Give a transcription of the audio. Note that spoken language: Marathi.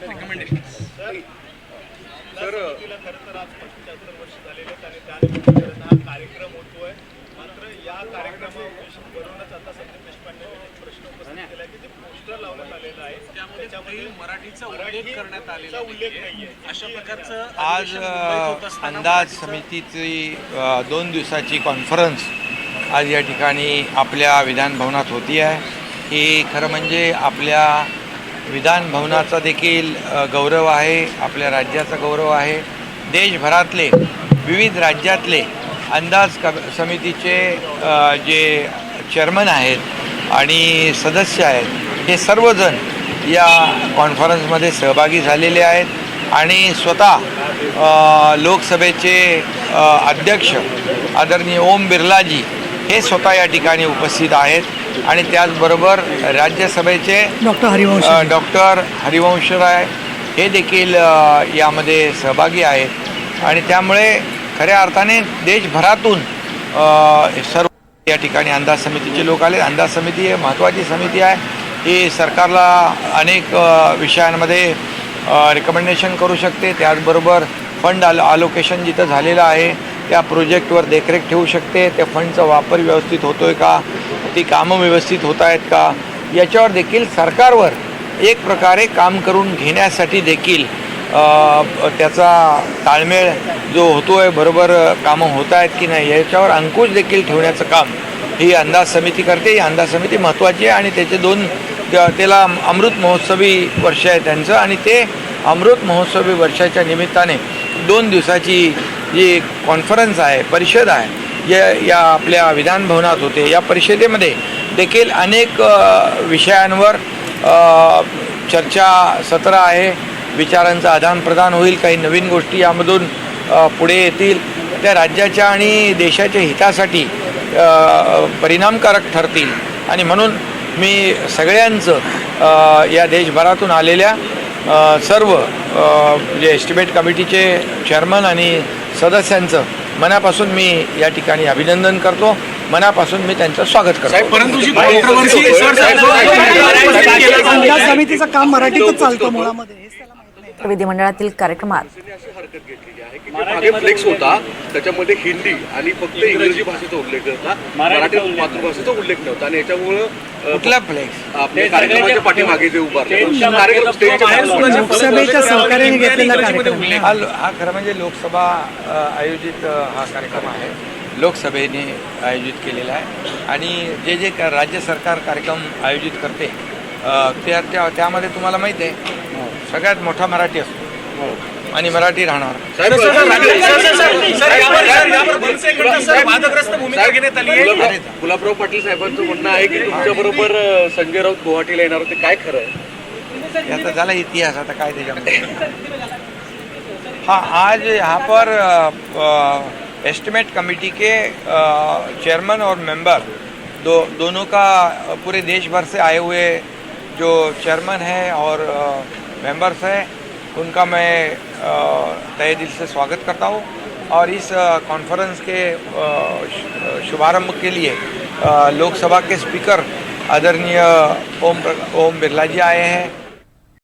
सर खरं तर आज 75 वर्ष झालेले आहेत आणि त्यानिमित्तानं हा कार्यक्रम होतोय. मात्र या कार्यक्रमावरूनच आता संदीप देशपांडेंनी एक प्रश्न उपस्थित केला की जे पोस्टर लावण्यात आलेलं आहे त्याच्यामध्ये मराठीचा उल्लेख करण्यात आलेला नाहीये. अशा प्रकारचं आज अंदाज समितीची 2 दिवसाची कॉन्फरन्स आज या ठिकाणी आपल्या विधान भवनात होती आहे. ही खरं म्हणजे आपल्या विधान भवनाचा देखील गौरव आहे, आपल्या राज्याचा गौरव आहे. देशभरातले विविध राज्यातले अंदाज समितीचे जे चेअरमन आहेत आणि सदस्य आहेत हे सर्वजण या कॉन्फरन्समध्ये सहभागी झालेले आहेत आणि स्वतः लोकसभेचे अध्यक्ष आदरणीय ओम बिर्लाजी हे स्वतः या ठिकाणी उपस्थित आहेत आणि त्याचबरोबर राज्यसभेचे डॉक्टर हरिवंशराय हे देखील यामध्ये सहभागी आहेत आणि त्यामुळे खऱ्या अर्थाने देशभरातून सर्व या ठिकाणी अंदाज समितीचे लोक आले. अंदाज समिती ही महत्त्वाची समिती आहे. ही सरकारला अनेक विषयांमध्ये रिकमेंडेशन करू शकते. त्याचबरोबर फंड अलोकेशन जिथं झालेलं आहे त्या प्रोजेक्टवर देखरेख ठेवू शकते. त्या फंडचा वापर व्यवस्थित होतो आहे का, ती कामं व्यवस्थित होत आहेत का, याच्यावर देखील सरकारवर एक प्रकारे काम करून घेण्यासाठी देखील त्याचा ताळमेळ जो होतो आहे, बरोबर कामं होत आहेत की नाही याच्यावर अंकुश देखील ठेवण्याचं काम ही अंदाज समिती करते. ही अंदाज समिती महत्त्वाची आहे आणि त्याला अमृत महोत्सवी वर्ष आहे त्यांचं आणि ते अमृत महोत्सवी वर्षाच्या निमित्ताने 2 दिवसाची जी कॉन्फरन्स आहे, परिषद आहे, या आपल्या विधान भवनात होते. या परिषदेमध्ये देखील अनेक विषयांवर चर्चा सत्र आहे. विचारांचं आदानप्रदान होईल. काही नवीन गोष्टी यामधून पुढे येतील. त्या राज्याच्या आणि देशाच्या हितासाठी परिणामकारक ठरतील आणि म्हणून मी सगळ्यांचं या देशभरातून आलेल्या सर्व जे एस्टिमेट कमिटीचे चेअरमन आणि सदस्यांचं मनापासून मी या ठिकाणी अभिनंदन करतो. मनापासून मी त्यांचं स्वागत करतो. परंतु समितीचं काम मराठीतच चालतं मुळामध्ये. विधिमंडळातील कार्यक्रमात मागे फ्लेक्स होता त्याच्यामध्ये हिंदी आणि फक्त इंग्रजी भाषेचा उल्लेख होता, मराठी मातृभाषेचा उल्लेख नव्हता आणि याच्यामुळं कुठला फ्लेक्स आपल्या कार्यक्रमाच्या पाठीमागे जे उभारले लोकसभेच्या सहकार्याने घेतलेला कार्यक्रम हा खरं म्हणजे लोकसभा आयोजित हा कार्यक्रम आहे. लोकसभेने आयोजित केलेला आहे आणि जे राज्य सरकार कार्यक्रम आयोजित करते त्यामध्ये तुम्हाला माहिती आहे सगळ्यात मोठा मराठी असतो आणि मराठी राहणार. गुलाबराव पाटील साहेबांचं म्हणणं आहे की तुमच्याबरोबर संजय राऊत गुवाहाटीला येणार होते, काय खरं आहे? आता झाला इतिहास, आता काय त्याच्यामध्ये. हाँ, आज यहाँ पर एस्टिमेट कमेटी के चेयरमैन और मेंबर दोनों का पूरे देश भर से आए हुए जो चेयरमैन है और मेंबर्स हैं उनका मैं तहे दिल से स्वागत करता हूँ और इस कॉन्फ्रेंस के शुभारंभ के लिए लोकसभा के स्पीकर आदरणीय ओम बिरला जी आए हैं